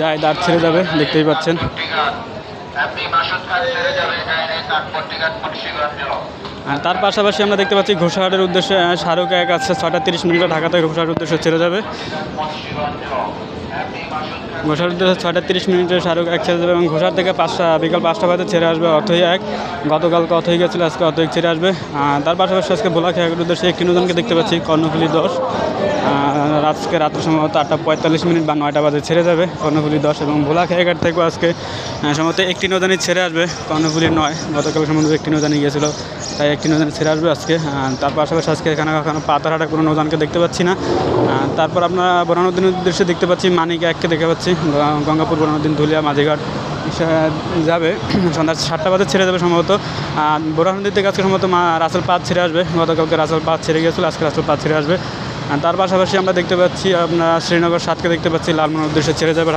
যায় দাঁড় ছেড়ে যাবে, দেখতেই পাচ্ছেন। আর তার পাশাপাশি আমরা দেখতে পাচ্ছি ঘোষাহাটের উদ্দেশ্যে শাহরুখ 1 আছে 6:30 ঢাকা থেকে ঘোষাহাটের উদ্দেশ্যে ছেড়ে যাবে। ঘোষার উদ্দেশ্যে 6:30 শাহরুখ 1 ছেড়ে যাবে এবং ঘোষার থেকে বিকাল 5টা বাজে ছেড়ে আসবে অথই 1। গতকালকে অথই গেছিলো, আজকে অথই ছেড়ে আসবে। তার পাশাপাশি আজকে ভোলাখালীর উদ্দেশ্যে একটি নতুনকে দেখতে পাচ্ছি কর্ণফুলী 10। আজকে রাত্রে সম্ভবত 8:45 বা 9টা বাজে ছেড়ে যাবে কর্ণফুলী 10 এবং ভোলাখালীঘাট থেকেও আজকে সম্ভবত একটি নৌজানি ছেড়ে আসবে কর্ণফুলী 9। গতকাল সম্ভবত একটি নৌজানি গিয়েছিলো, তাই একটি নৌজানি ছেড়ে আসবে আজকে। তার পাশাপাশি আজকে এখানে কখনো পাতারহাটে কোনো নৌজানকে দেখতে পাচ্ছি না। তারপর আপনার বোরহানুদ্দিনের উদ্দেশ্যে দেখতে পাচ্ছি মানিক 1কে দেখতে পাচ্ছি গঙ্গাপুর বোরহানুদ্দিন ধুলিয়া মাঝিঘাট যাবে সন্ধ্যা 7টা বাজে ছেড়ে যাবে সম্ভবত। বোরহানুদ্দিন থেকে আজকে সম্ভবত রাসেল 5 ছেড়ে আসবে। গতকালকে রাসেল 5 ছেড়ে গিয়েছিল, আজকে রাসেল 5 ছেড়ে আসবে। তার পাশাপাশি আমরা দেখতে পাচ্ছি আপনার শ্রীনগর 7কে দেখতে পাচ্ছি লালমোহনের উদ্দেশ্যে ছেড়ে যাবে।